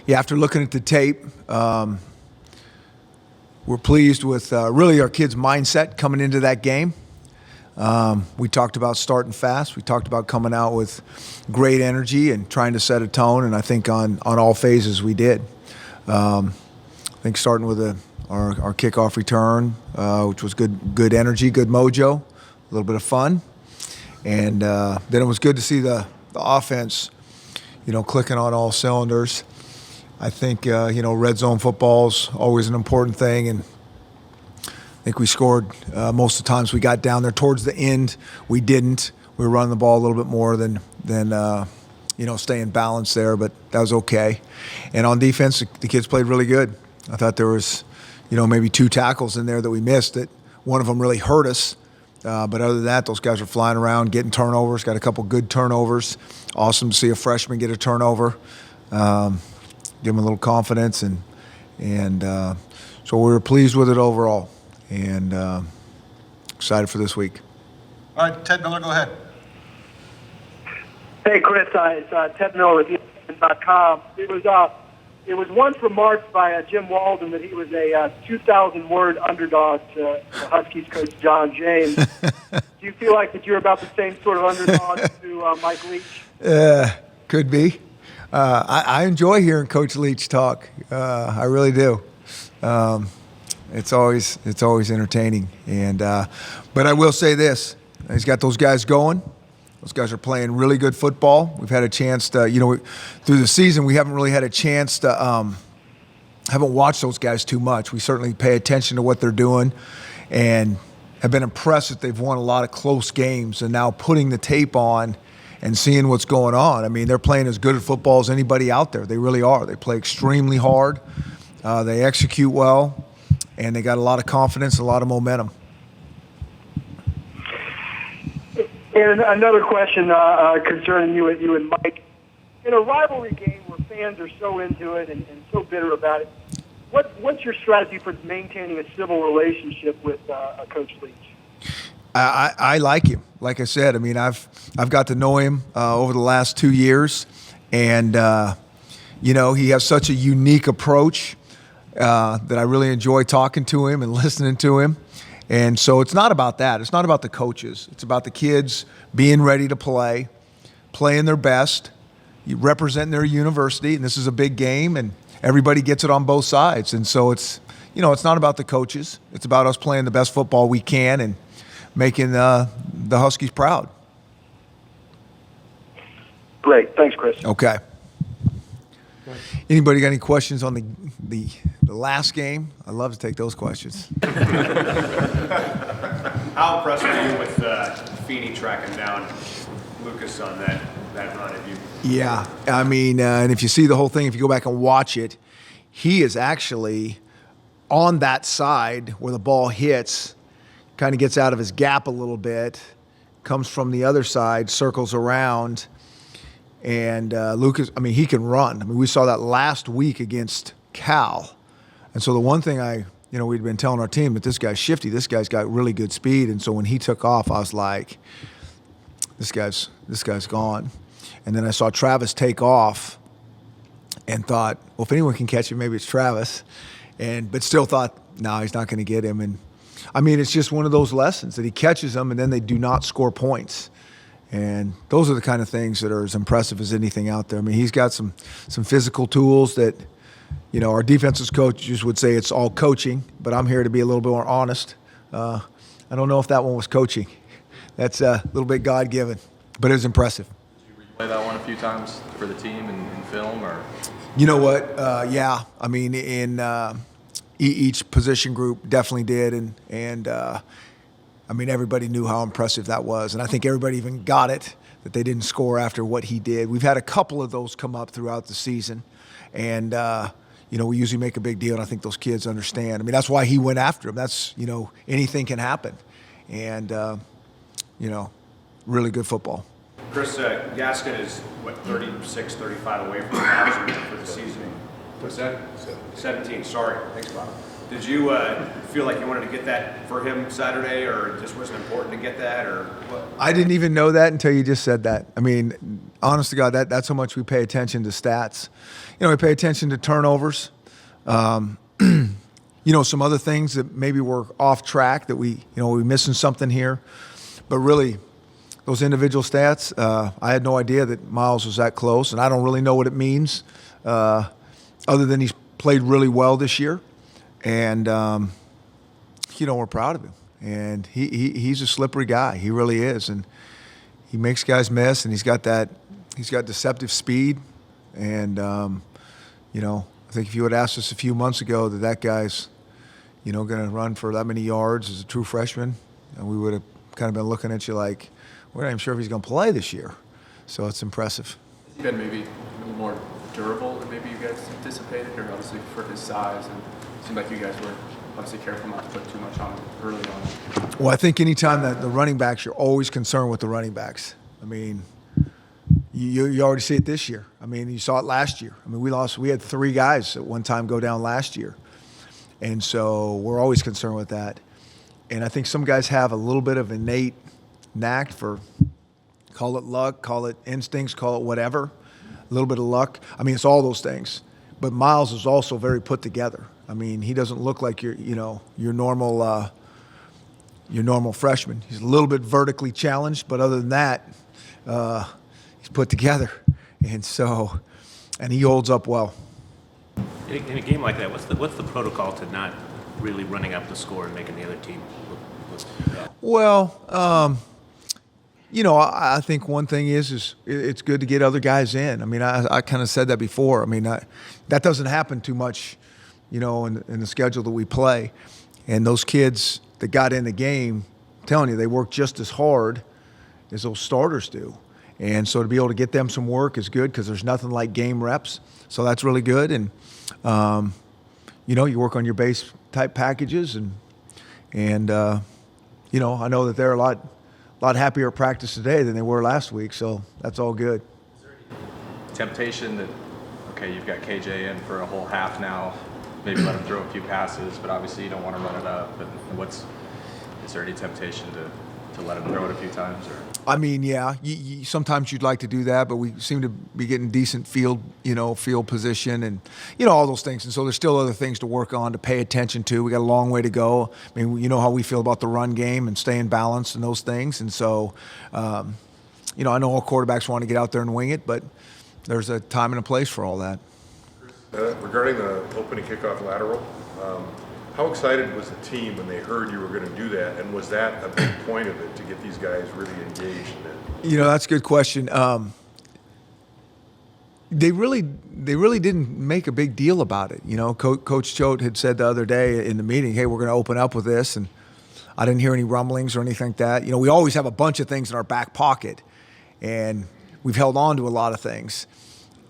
Yeah, after looking at the tape, we're pleased with really our kids' mindset coming into that game. We talked about starting fast. We talked about coming out with great energy and trying to set a tone, and I think on all phases we did. I think starting with our kickoff return, which was good energy, good mojo, a little bit of fun. And then it was good to see the offense, clicking on all cylinders. I think, red zone football's always an important thing, and I think we scored most of the times we got down there. Towards the end, we didn't. We were running the ball a little bit more than staying balanced there, but that was okay. And on defense, the kids played really good. I thought there was, maybe 2 tackles in there that we missed. That one of them really hurt us. But other than that, those guys are flying around, getting turnovers, got a couple good turnovers. Awesome to see a freshman get a turnover. Give them a little confidence. And so we were pleased with it overall and excited for this week. All right, Ted Miller, go ahead. Hey, Chris, it's Ted Miller with ESPN.com. It was once remarked by Jim Walden that he was a 2,000-word underdog to Huskies coach John James. Do you feel like that you're about the same sort of underdog to Mike Leach? Could be. I enjoy hearing Coach Leach talk. I really do. It's always entertaining. And but I will say this: he's got those guys going. Those guys are playing really good football. We've had a chance to, through the season, we haven't really had a chance to, haven't watched those guys too much. We certainly pay attention to what they're doing and have been impressed that they've won a lot of close games, and now putting the tape on and seeing what's going on. I mean, they're playing as good at football as anybody out there. They really are. They play extremely hard. They execute well, and they got a lot of confidence, a lot of momentum. And another question concerning you and Mike. In a rivalry game where fans are so into it and so bitter about it, what's your strategy for maintaining a civil relationship with Coach Leach? I like him. Like I said, I mean, I've got to know him over the last 2 years, and he has such a unique approach that I really enjoy talking to him and listening to him. And so it's not about that. It's not about the coaches. It's about the kids being ready to play, playing their best, representing their university. And this is a big game, and everybody gets it on both sides. And so it's not about the coaches. It's about us playing the best football we can and making the Huskies proud. Great. Thanks, Chris. Okay. Anybody got any questions on the last game? I'd love to take those questions. How impressed were you with Feeney tracking down Lucas on that run? Yeah, I mean, and if you see the whole thing, if you go back and watch it, he is actually on that side where the ball hits, kind of gets out of his gap a little bit, comes from the other side, circles around. And Lucas, I mean, he can run. I mean, we saw that last week against Cal. And so the one thing we'd been telling our team that this guy's shifty. This guy's got really good speed. And so when he took off, I was like, this guy's gone. And then I saw Travis take off and thought, well, if anyone can catch him, maybe it's Travis. But still thought, no, he's not going to get him. And I mean, it's just one of those lessons that he catches them and then they do not score points. And those are the kind of things that are as impressive as anything out there. I mean, he's got some physical tools that, our defensive coaches would say it's all coaching, but I'm here to be a little bit more honest. I don't know if that one was coaching. That's a little bit God-given, but it was impressive. Did you replay that one a few times for the team in film, or? You know what? Yeah. I mean, in each position group definitely did, and I mean, everybody knew how impressive that was, and I think everybody even got it, that they didn't score after what he did. We've had a couple of those come up throughout the season, and, we usually make a big deal, and I think those kids understand. I mean, that's why he went after him. That's, anything can happen, and, really good football. Chris, Gaskin is, 36, 35 away from 1,000 for the season? What's that? 17, sorry. Thanks, Bob. Did you feel like you wanted to get that for him Saturday, or it just wasn't important to get that, or what? I didn't even know that until you just said that. I mean, honest to God, that's how much we pay attention to stats. We pay attention to turnovers. Some other things that maybe were off track that we're missing something here. But really, those individual stats, I had no idea that Miles was that close, and I don't really know what it means, other than he's played really well this year. And, we're proud of him. And he's a slippery guy. He really is. And he makes guys miss, and he's got deceptive speed. And, I think if you had asked us a few months ago that guy's, going to run for that many yards as a true freshman, and we would have kind of been looking at you like, we're not even sure if he's going to play this year. So it's impressive. Has he been maybe a little more durable than maybe you guys anticipated, or obviously for his size? And it seemed like you guys were obviously careful not to put too much on him early on. Well, I think anytime that the running backs, you're always concerned with the running backs. I mean, you already see it this year. I mean, you saw it last year. I mean, we had 3 guys at one time go down last year. And so we're always concerned with that. And I think some guys have a little bit of innate knack for, call it luck, call it instincts, call it whatever, a little bit of luck. I mean, it's all those things. But Miles is also very put together. I mean, he doesn't look like your normal freshman. He's a little bit vertically challenged, but other than that, he's put together. And he holds up well. In a game like that, what's the protocol to not really running up the score and making the other team look bad? Well, I think one thing is it's good to get other guys in. I mean, I kind of said that before. I mean, that doesn't happen too much, in the schedule that we play. And those kids that got in the game, I'm telling you, they work just as hard as those starters do. And so to be able to get them some work is good because there's nothing like game reps. So that's really good. And, you work on your base type packages and I know that they're a lot happier at practice today than they were last week. So that's all good. Temptation that, okay, you've got KJ in for a whole half now, maybe let him throw a few passes, but obviously you don't want to run it up. But is there any temptation to let him throw it a few times? Or? I mean, yeah, sometimes you'd like to do that, but we seem to be getting decent field position and, all those things. And so there's still other things to work on, to pay attention to. We got a long way to go. I mean, you know how we feel about the run game and staying balanced and those things. And so, I know all quarterbacks want to get out there and wing it, but there's a time and a place for all that. Regarding the opening kickoff lateral, how excited was the team when they heard you were going to do that? And was that a big point of it, to get these guys really engaged in it? That's a good question. They really didn't make a big deal about it. Coach Choate had said the other day in the meeting, hey, we're going to open up with this. And I didn't hear any rumblings or anything like that. We always have a bunch of things in our back pocket. And we've held on to a lot of things.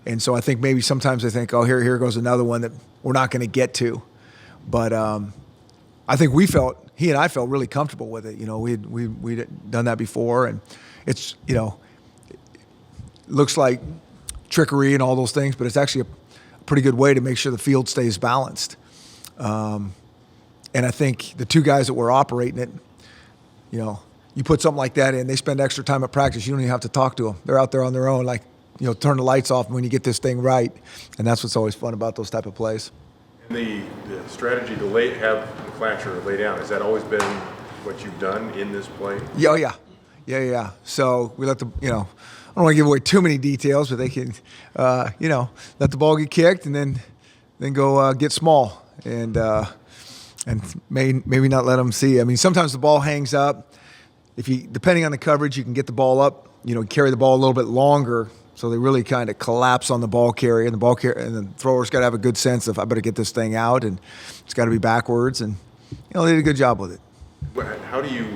And so I think maybe sometimes they think, oh, here goes another one that we're not going to get to. But I think he and I felt really comfortable with it. We'd done that before, and it's, it looks like trickery and all those things, but it's actually a pretty good way to make sure the field stays balanced. And I think the 2 guys that were operating it, you put something like that in, they spend extra time at practice. You don't even have to talk to them. They're out there on their own, like, turn the lights off when you get this thing right. And that's what's always fun about those type of plays. And the strategy to have Clatcher lay down, has that always been what you've done in this play? Yeah. So we let I don't want to give away too many details, but they can, let the ball get kicked and then go get small and maybe not let them see. I mean, sometimes the ball hangs up. Depending on the coverage, you can get the ball up, carry the ball a little bit longer. So they really kind of collapse on the ball carrier, and the thrower's got to have a good sense of, I better get this thing out, and it's got to be backwards, and they did a good job with it. How do you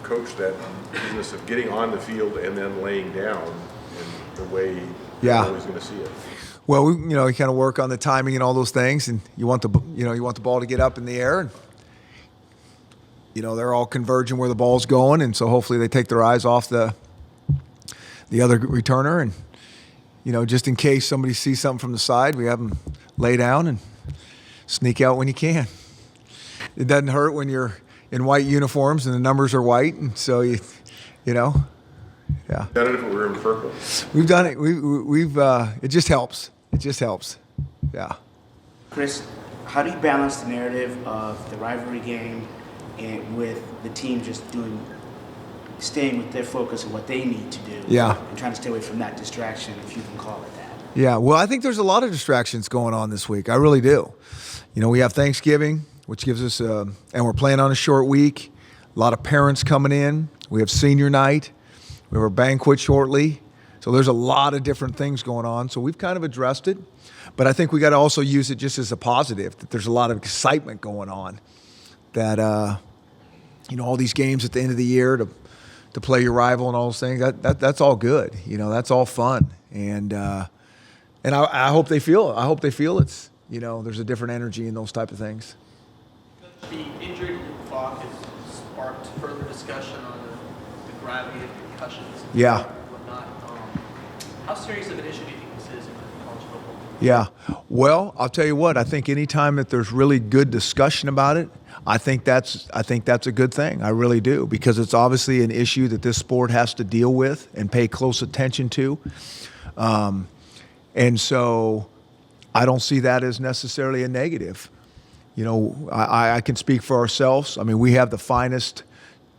coach that business of getting on the field and then laying down in the way you're always going to see it? Well, you kind of work on the timing and all those things, and you want the ball to get up in the air, and they're all converging where the ball's going, and so hopefully they take their eyes off the other returner, and just in case somebody sees something from the side, we have them lay down and sneak out when you can. it doesn't hurt when you're in white uniforms and the numbers are white, and so you know, yeah. Done it if we were in purple. We've done it. We've it just helps. It just helps. Yeah. Chris, how do you balance the narrative of the rivalry game and with the team just staying with their focus of what they need to do? Yeah. And trying to stay away from that distraction, if you can call it that. Yeah. Well, I think there's a lot of distractions going on this week. I really do. We have Thanksgiving, which gives us and we're playing on a short week. A lot of parents coming in. We have senior night. We have a banquet shortly. So there's a lot of different things going on. So we've kind of addressed it. But I think we got to also use it just as a positive, that there's a lot of excitement going on, that, all these games at the end of the year to play your rival and all those things, that's all good. That's all fun. And I hope they feel it's, there's a different energy in those type of things. The injury to Falk has sparked further discussion on the gravity of concussions and Yeah. whatnot. How serious of an issue do you think this is in college football? Yeah. Well, I'll tell you what, I think anytime that there's really good discussion about it, I think that's a good thing. I really do, because it's obviously an issue that this sport has to deal with and pay close attention to. And so I don't see that as necessarily a negative. I can speak for ourselves. I mean, we have the finest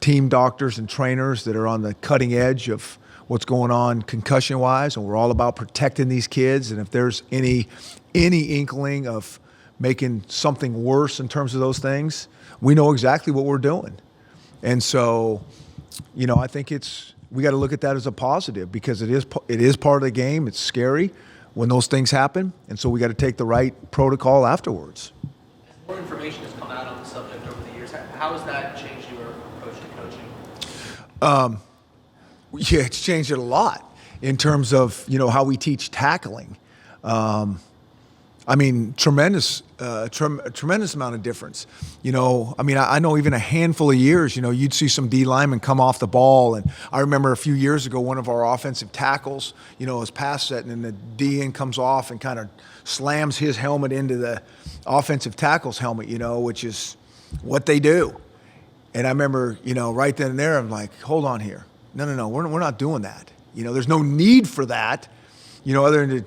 team doctors and trainers that are on the cutting edge of what's going on concussion-wise, and we're all about protecting these kids. And if there's any inkling of making something worse in terms of those things, we know exactly what we're doing. And so, I think we got to look at that as a positive, because it is part of the game. It's scary when those things happen, and so we got to take the right protocol afterwards. As more information has come out on the subject over the years, how has that changed your approach to coaching? Yeah, it's changed it a lot in terms of, how we teach tackling. Tremendous amount of difference. I know even a handful of years, you'd see some D linemen come off the ball. And I remember a few years ago, one of our offensive tackles, was pass setting, and the DN comes off and kind of slams his helmet into the offensive tackle's helmet, which is what they do. And I remember, right then and there, I'm like, hold on here. No, we're not doing that. There's no need for that, other than to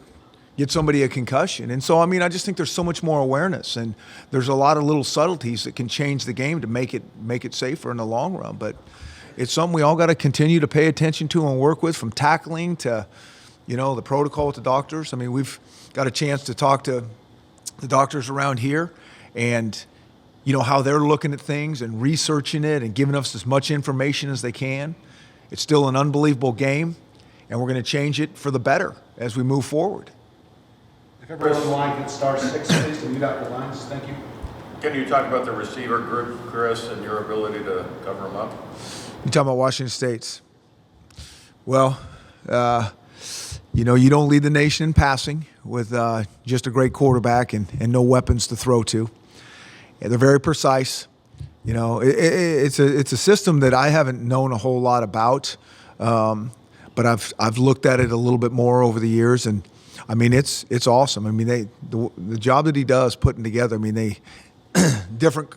get somebody a concussion. And so, I just think there's so much more awareness, and there's a lot of little subtleties that can change the game to make it safer in the long run. But it's something we all got to continue to pay attention to and work with, from tackling to, the protocol with the doctors. We've got a chance to talk to the doctors around here, and how they're looking at things and researching it and giving us as much information as they can. It's still an unbelievable game, and we're going to change it for the better as we move forward. If everybody on the line can star 6, please, to read out your lines. Thank you. Can you talk about the receiver group, Chris, and your ability to cover them up? You talking about Washington State's? Well, you don't lead the nation in passing with just a great quarterback and no weapons to throw to. Yeah, they're very precise. It's a system that I haven't known a whole lot about, but I've looked at it a little bit more over the years, and it's awesome. The job that he does putting together. They different.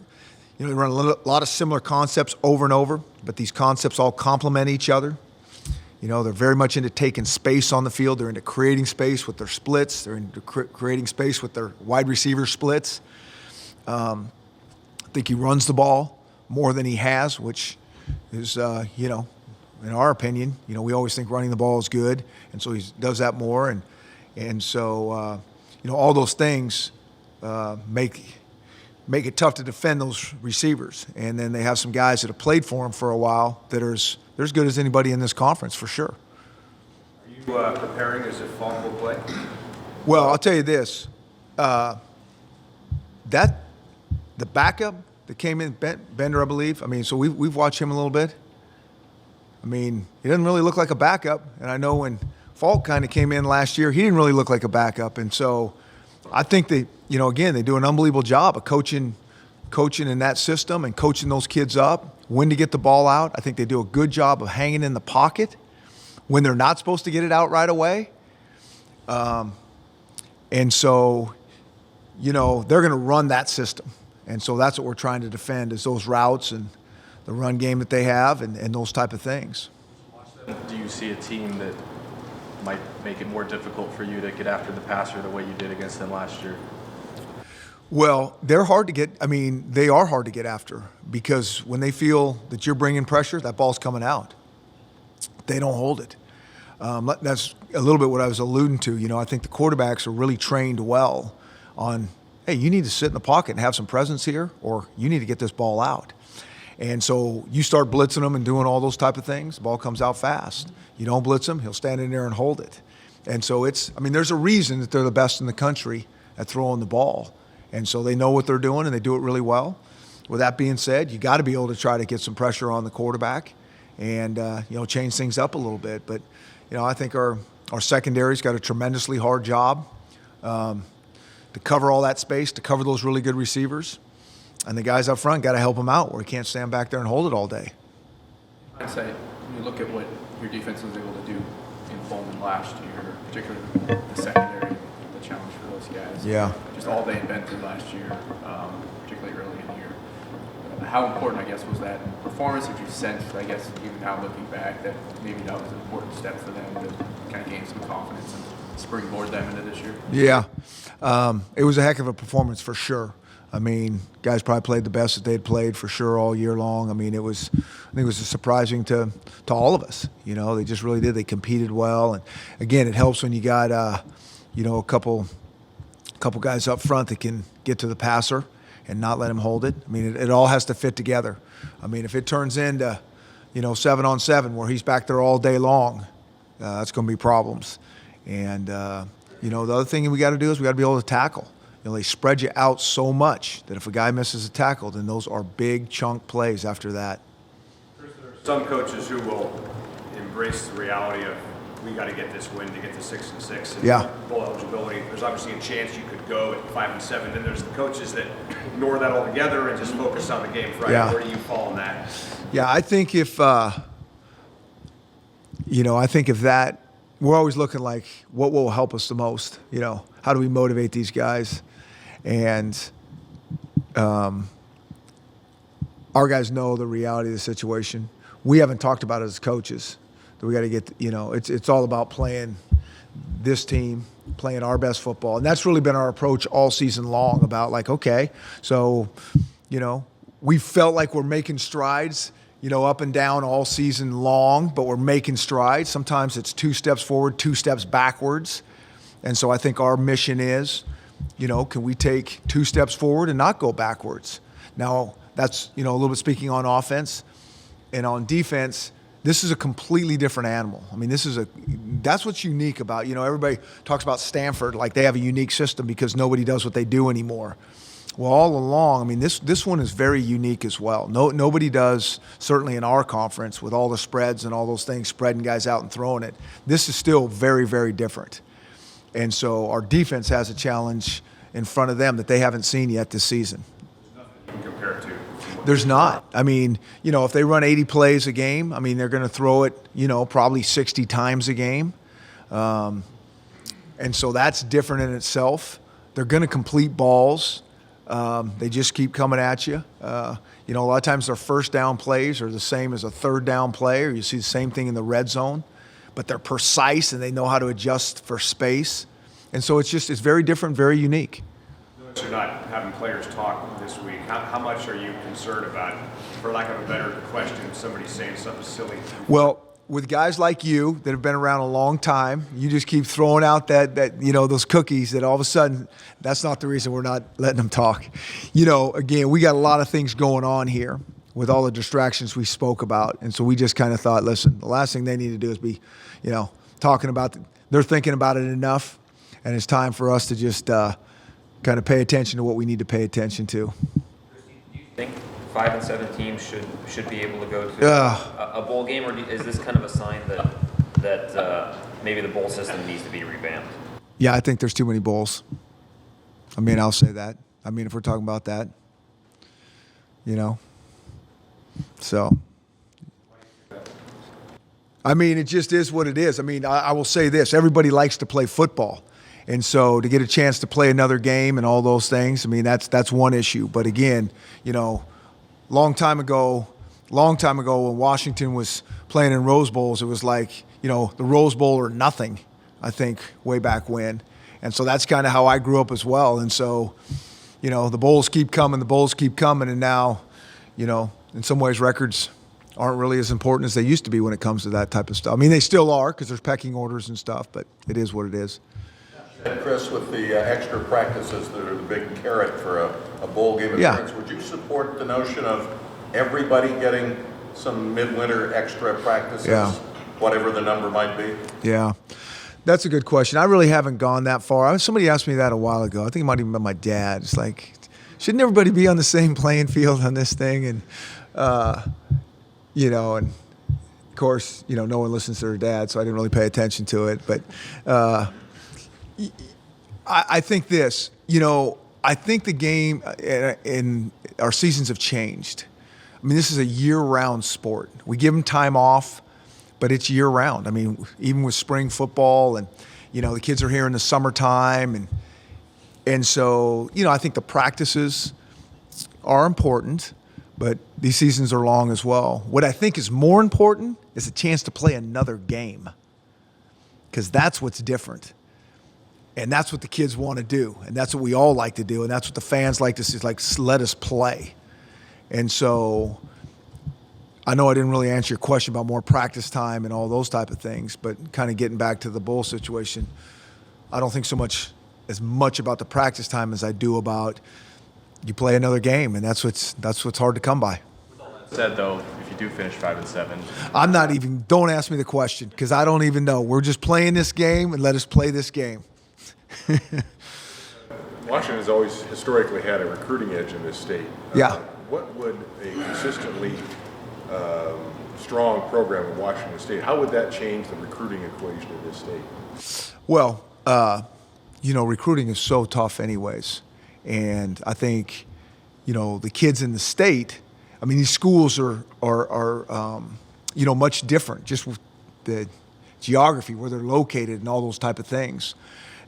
They run a lot of similar concepts over and over, but these concepts all complement each other. They're very much into taking space on the field. They're into creating space with their splits. They're into creating space with their wide receiver splits. I think he runs the ball more than he has, which is, in our opinion, we always think running the ball is good, and so he does that more, and so all those things make it tough to defend those receivers. And then they have some guys that have played for him for a while that are as good as anybody in this conference for sure. Are you preparing as if Falk will play? Well, I'll tell you this. The backup that came in, Bender, I believe. So we've watched him a little bit. He doesn't really look like a backup. And I know when Falk kind of came in last year, he didn't really look like a backup. And so I think they do an unbelievable job of coaching in that system and coaching those kids up, when to get the ball out. I think they do a good job of hanging in the pocket when they're not supposed to get it out right away. And so, they're going to run that system. And so that's what we're trying to defend is those routes and the run game that they have and those type of things. Do you see a team that might make it more difficult for you to get after the passer the way you did against them last year? Well, they're hard to get. I mean, they are hard to get after because when they feel that you're bringing pressure, that ball's coming out. They don't hold it. That's a little bit what I was alluding to. You know, I think the quarterbacks are really trained well on, hey, you need to sit in the pocket and have some presence here, or you need to get this ball out. And so you start blitzing them and doing all those type of things, the ball comes out fast. You don't blitz him, he'll stand in there and hold it. And so there's a reason that they're the best in the country at throwing the ball. And so they know what they're doing and they do it really well. With that being said, you got to be able to try to get some pressure on the quarterback and, change things up a little bit. But, I think our secondary's got a tremendously hard job to cover all that space, to cover those really good receivers. And the guys up front got to help them out where he can't stand back there and hold it all day. I'd say when you look at what your defense was able to do in Pullman last year, particularly the secondary, the challenge for those guys. Yeah. Just all they invented last year, particularly early in the year. How important, I guess, was that performance? Did you sense, I guess, even now looking back, that maybe that was an important step for them to kind of gain some confidence and springboard them into this year? Yeah. It was a heck of a performance for sure. I mean, guys probably played the best that they'd played for sure all year long. I mean, I think it was surprising to all of us. They just really did. They competed well, and again, it helps when you got a couple guys up front that can get to the passer and not let him hold it. I mean, it all has to fit together. I mean, if it turns into 7-on-7 where he's back there all day long, that's going to be problems. And the other thing we got to do is we got to be able to tackle. They spread you out so much that if a guy misses a tackle, then those are big chunk plays after that. Some coaches who will embrace the reality of we got to get this win to get to 6-6 and Yeah. bowl eligibility. There's obviously a chance you could go at 5-7. Then there's the coaches that ignore that altogether and just focus on the game Friday. Yeah. Where do you fall on that? Yeah, I think if that, we're always looking like what will help us the most. How do we motivate these guys? And our guys know the reality of the situation. We haven't talked about it as coaches. That we got to get, it's all about playing this team, playing our best football. And that's really been our approach all season long about like, okay, so, we felt like we're making strides, up and down all season long, but we're making strides. Sometimes it's 2 steps forward, 2 steps backwards. And so I think our mission is, can we take 2 steps forward and not go backwards? Now, that's, a little bit speaking on offense. And on defense, this is a completely different animal. I mean, that's what's unique about, everybody talks about Stanford like they have a unique system because nobody does what they do anymore. Well, all along, I mean, this one is very unique as well. Nobody does, certainly in our conference, with all the spreads and all those things, spreading guys out and throwing it. This is still very, very different. And so our defense has a challenge in front of them that they haven't seen yet this season. Compared to There's not. I mean, if they run 80 plays a game, I mean, they're going to throw it, probably 60 times a game. And so that's different in itself. They're going to complete balls. They just keep coming at you. A lot of times their first down plays are the same as a third down play, or you see the same thing in the red zone. But they're precise and they know how to adjust for space. And so it's very different, very unique. You're not having players talk this week. How much are you concerned about, for lack of a better question, somebody saying something silly? Well, with guys like you that have been around a long time, you just keep throwing out that those cookies that all of a sudden, that's not the reason we're not letting them talk. Again, we got a lot of things going on here with all the distractions we spoke about. And so we just kind of thought, listen, the last thing they need to do is be, talking about, they're thinking about it enough. And it's time for us to just kind of pay attention to what we need to pay attention to. Do you think 5-7 teams should be able to go to a bowl game, or is this kind of a sign that maybe the bowl system needs to be revamped? Yeah, I think there's too many bowls. I mean, I'll say that. I mean, if we're talking about that, so. I mean, it just is what it is. I mean, I will say this. Everybody likes to play football. And so to get a chance to play another game and all those things, I mean, that's one issue. But again, you know, long time ago when Washington was playing in Rose Bowls, it was like, you know, the Rose Bowl or nothing, I think, way back when. And so that's kind of how I grew up as well. And so, you know, the bowls keep coming, and now, you know, in some ways records aren't really as important as they used to be when it comes to that type of stuff. I mean, they still are because there's pecking orders and stuff, but it is what it is. And Chris, with the extra practices that are the big carrot for a bowl game appearance, would you support the notion of everybody getting some midwinter extra practices, whatever the number might be? Yeah, that's a good question. I really haven't gone that far. Somebody asked me that a while ago. I think it might even been my dad. It's like, shouldn't everybody be on the same playing field on this thing? And, you know, and of course, you know, no one listens to their dad, so I didn't really pay attention to it. But I think this, you know, I think the game in our seasons have changed. I mean, this is a year-round sport. We give them time off, but it's year-round. I mean, even with spring football and, you know, the kids are here in the summertime. And so, you know, I think the practices are important, but these seasons are long as well. What I think is more important is a chance to play another game, because that's what's different. And that's what the kids want to do, and that's what we all like to do, and that's what the fans like to see, is like, let us play. And so I know I didn't really answer your question about more practice time and all those type of things, but kind of getting back to the bowl situation, I don't think as much about the practice time as I do about you play another game, and that's what's hard to come by. Said though, if you do finish 5 and 7, don't ask me the question, because I don't even know. We're just playing this game, and let us play this game. Washington has always historically had a recruiting edge in this state. What would a consistently strong program in Washington State, how would that change the recruiting equation in this state? Well, you know, recruiting is so tough anyways. And I think, you know, the kids in the state, I mean, these schools are you know, much different just with the geography, where they're located and all those type of things.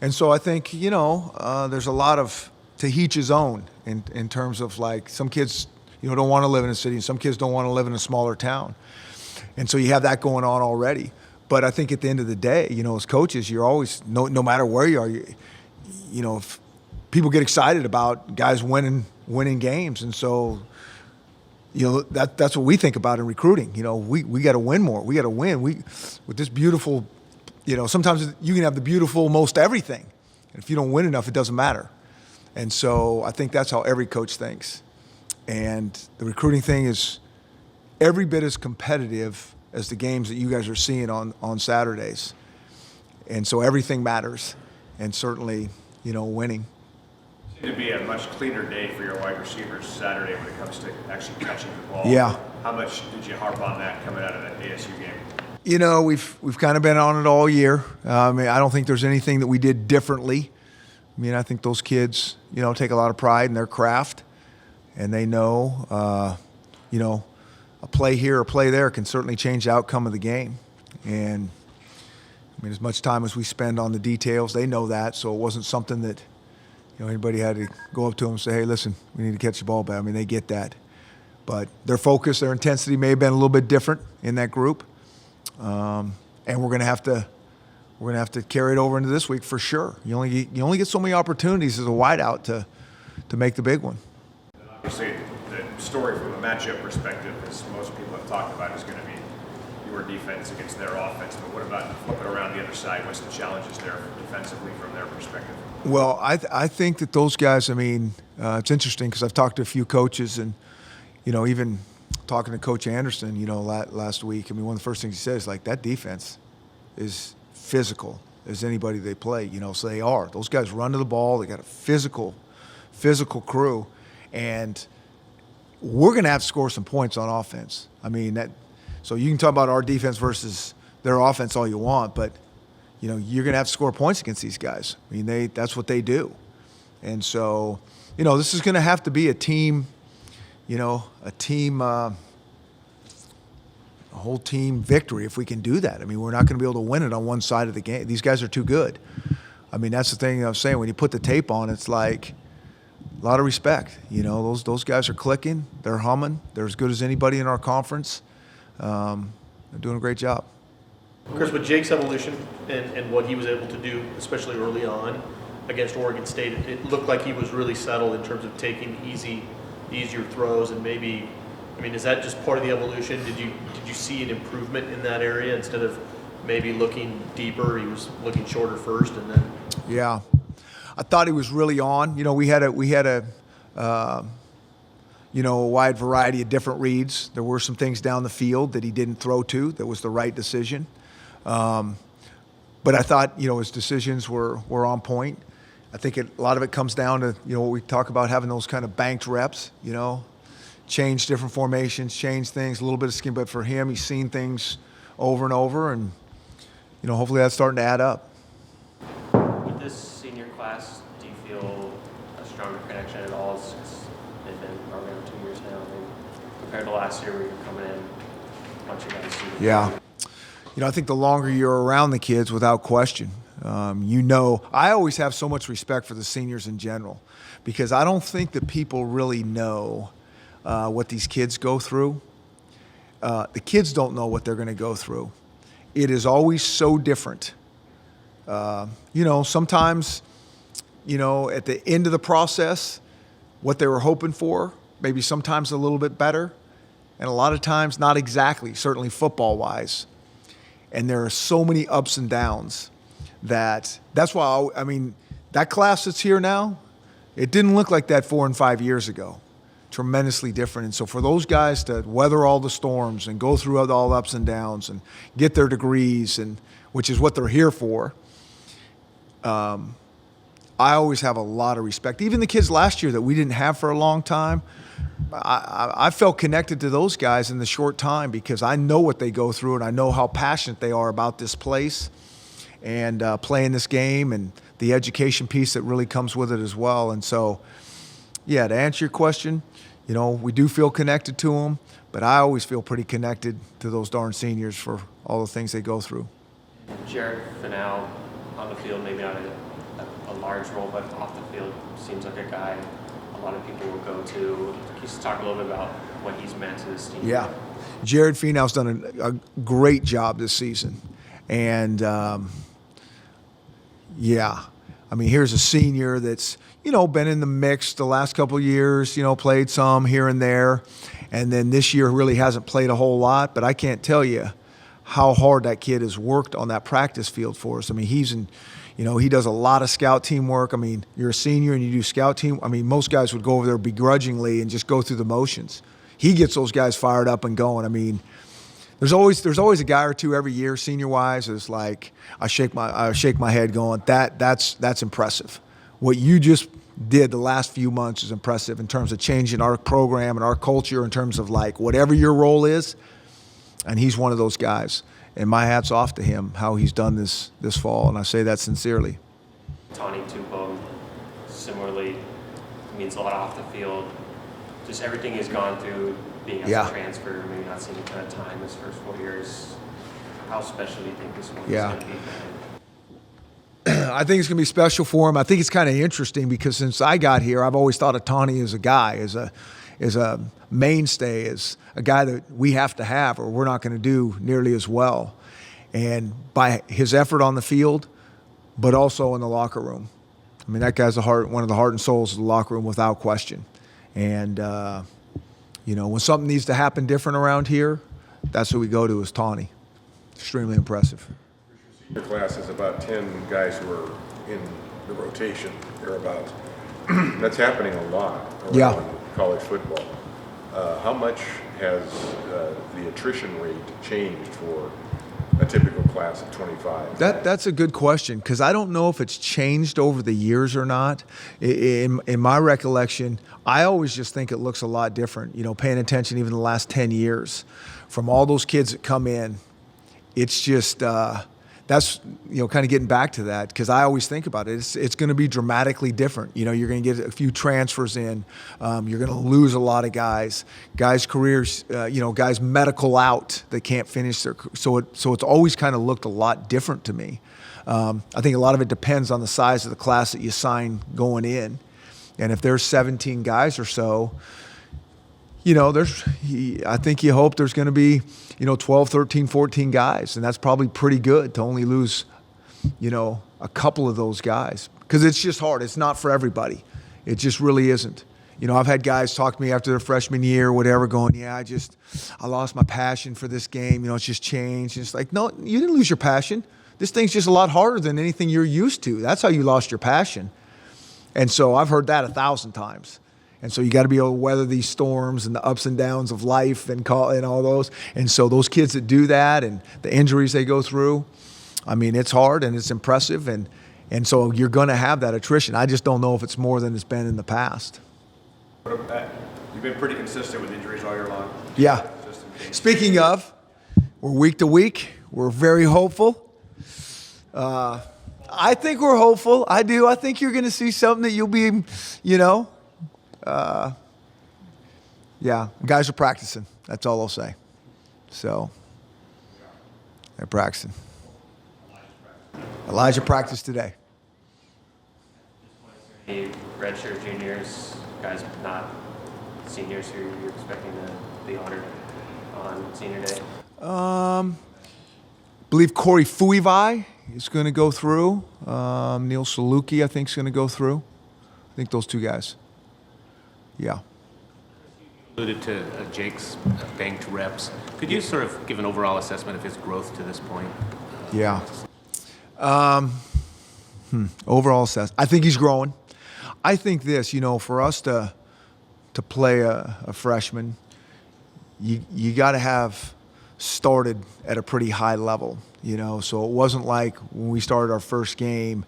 And so I think, you know, there's a lot of to each his own in terms of, like, some kids, you know, don't want to live in a city, and some kids don't want to live in a smaller town. And so you have that going on already. But I think at the end of the day, you know, as coaches, you're always, no matter where you are, you know, if people get excited about guys winning games. And so, you know, that's what we think about in recruiting. You know, we got to win more. We got to win. With this beautiful, you know, sometimes you can have the beautiful most everything. And if you don't win enough, it doesn't matter. And so I think that's how every coach thinks. And the recruiting thing is every bit as competitive as the games that you guys are seeing on Saturdays. And so everything matters, and certainly, you know, winning. It seemed to be a much cleaner day for your wide receivers Saturday when it comes to actually catching the ball. Yeah. How much did you harp on that coming out of that ASU game? You know, we've kind of been on it all year. I mean, I don't think there's anything that we did differently. I mean, I think those kids, you know, take a lot of pride in their craft, and they know, you know, a play here or play there can certainly change the outcome of the game. And I mean, as much time as we spend on the details, they know that. So it wasn't something that, you know, anybody had to go up to them and say, hey, listen, we need to catch the ball back. I mean, they get that. But their focus, their intensity may have been a little bit different in that group. And we're going to have to carry it over into this week for sure. You only get so many opportunities as a wideout to make the big one. Obviously, the story from a matchup perspective, as most people have talked about, is going to be your defense against their offense. But what about flipping around the other side? What's the challenges there defensively from their perspective? Well, I think that those guys, I mean, it's interesting because I've talked to a few coaches, and, you know, even talking to Coach Anderson, you know, last week, I mean, one of the first things he said is, like, that defense is physical as anybody they play, you know, so they are. Those guys run to the ball. They got a physical crew, and we're going to have to score some points on offense. I mean, so you can talk about our defense versus their offense all you want, but, you know, you're going to have to score points against these guys. I mean, that's what they do. And so, you know, this is going to have to be a team, you know, a whole team victory if we can do that. I mean, we're not going to be able to win it on one side of the game. These guys are too good. I mean, that's the thing I was saying. When you put the tape on, it's like a lot of respect. You know, those guys are clicking. They're humming. They're as good as anybody in our conference. They're doing a great job. Chris, with Jake's evolution and what he was able to do, especially early on against Oregon State, it looked like he was really settled in terms of taking easier throws, and maybe, I mean, is that just part of the evolution? Did you see an improvement in that area instead of maybe looking deeper? He was looking shorter first, and then. Yeah, I thought he was really on. You know, we had a a wide variety of different reads. There were some things down the field that he didn't throw to that was the right decision. But I thought, his decisions were on point. I think a lot of it comes down to, what we talk about, having those kind of banked reps, change different formations, change things, a little bit of scheme. But for him, he's seen things over and over, and, hopefully that's starting to add up. With this senior class, do you feel a stronger connection at all? They've been around 2 years now, compared to last year where you're coming in, bunch of guys. Yeah. I think the longer you're around the kids, without question, I always have so much respect for the seniors in general, because I don't think that people really know what these kids go through. The kids don't know what they're going to go through. It is always so different. Sometimes, at the end of the process, what they were hoping for, maybe sometimes a little bit better, and a lot of times not exactly, certainly football-wise. And there are so many ups and downs that's why, that class that's here now, it didn't look like that 4 and 5 years ago. Tremendously different. And so for those guys to weather all the storms and go through all the ups and downs and get their degrees, and which is what they're here for, I always have a lot of respect. Even the kids last year that we didn't have for a long time, I felt connected to those guys in the short time, because I know what they go through, and I know how passionate they are about this place and playing this game, and the education piece that really comes with it as well. And so, yeah, to answer your question, we do feel connected to them, but I always feel pretty connected to those darn seniors for all the things they go through. Jared Fennell on the field, maybe not a large role, but off the field seems like a guy a lot of people will go to. Can you just talk a little bit about what he's meant to this team? Yeah. Jared Fennell's done a great job this season. And, here's a senior that's, been in the mix the last couple of years, played some here and there. And then this year really hasn't played a whole lot. But I can't tell you how hard that kid has worked on that practice field for us. He does a lot of scout team work. You're a senior and you do scout team. Most guys would go over there begrudgingly and just go through the motions. He gets those guys fired up and going. There's always a guy or two every year, senior-wise, is like, I shake my head going, that's impressive. What you just did the last few months is impressive in terms of changing our program and our culture in terms of like whatever your role is. And he's one of those guys. And my hat's off to him, how he's done this fall, and I say that sincerely. Tawny Tupou, similarly, means a lot off the field. Just everything he's gone through, being as a transfer, maybe not seeing a ton of time his first 4 years. How special do you think this one is going to be for him? I think it's going to be special for him. I think it's kind of interesting because since I got here, I've always thought of Tawny as a guy, as a mainstay, as a guy that we have to have or we're not going to do nearly as well. And by his effort on the field, but also in the locker room. That guy's one of the heart and souls of the locker room without question. And, when something needs to happen different around here, that's who we go to is Tawny. Extremely impressive. Your class is about 10 guys who are in the rotation, thereabouts. That's happening a lot around college football. How much has the attrition rate changed for a typical class of 25? That's a good question, because I don't know if it's changed over the years or not. In my recollection, I always just think it looks a lot different, paying attention even the last 10 years. From all those kids that come in, it's just that's kind of getting back to that, because I always think about it. It's going to be dramatically different. You're going to get a few transfers in. You're going to lose a lot of guys careers. Guys medical out that can't finish their. So it's always kind of looked a lot different to me. I think a lot of it depends on the size of the class that you sign going in. And if there's 17 guys or so, you know, I think you hope there's going to be, you know, 12, 13, 14 guys. And that's probably pretty good to only lose, you know, a couple of those guys. Because it's just hard. It's not for everybody. It just really isn't. You know, I've had guys talk to me after their freshman year or whatever going, yeah, I lost my passion for this game. You know, it's just changed. And it's like, no, you didn't lose your passion. This thing's just a lot harder than anything you're used to. That's how you lost your passion. And so I've heard that 1,000 times. And so you got to be able to weather these storms and the ups and downs of life and all those. And so those kids that do that and the injuries they go through, I mean, it's hard and it's impressive. And so you're going to have that attrition. I just don't know if it's more than it's been in the past. You've been pretty consistent with injuries all year long. Yeah. Speaking of, we're week to week. We're very hopeful. I think we're hopeful. I do. I think you're going to see something that you'll be, you know, yeah, guys are practicing. That's all I'll say. So they're practicing. Elijah practiced today. Any redshirt juniors, guys not seniors who you're expecting to be honored on senior day? Believe Corey Fuivai is going to go through. Neil Saluki, I think, is going to go through. I think those two guys. Yeah. Alluded to Jake's banked reps. Could you sort of give an overall assessment of his growth to this point? Yeah. Overall assessment. I think he's growing. I think this, you know, for us to play a freshman, you got to have started at a pretty high level, you know. So it wasn't like when we started our first game,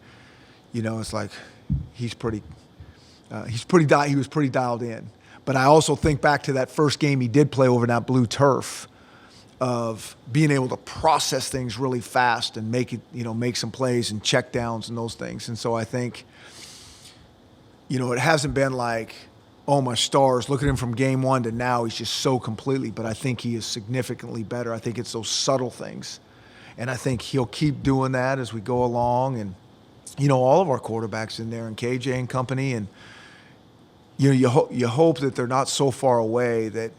you know, it's like he was pretty dialed in. But I also think back to that first game he did play over that blue turf, of being able to process things really fast and make some plays and check downs and those things. And so I think, you know, it hasn't been like, oh, my stars, look at him from game one to now, he's just so completely, but I think he is significantly better. I think it's those subtle things. And I think he'll keep doing that as we go along. And, you know, all of our quarterbacks in there and KJ and company, and, you know, you hope that they're not so far away that,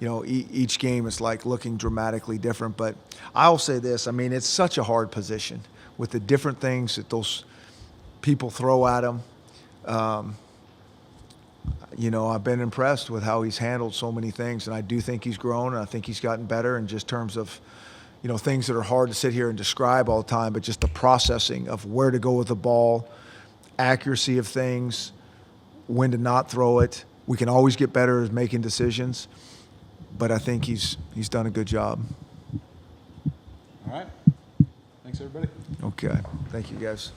you know, each game is like looking dramatically different. But I'll say this, I mean, it's such a hard position with the different things that those people throw at him. You know, I've been impressed with how he's handled so many things, and I do think he's grown, and I think he's gotten better in just terms of, you know, things that are hard to sit here and describe all the time, but just the processing of where to go with the ball, accuracy of things, when to not throw it. We can always get better at making decisions, but I think he's done a good job. All right. Thanks, everybody. Okay. Thank you, guys.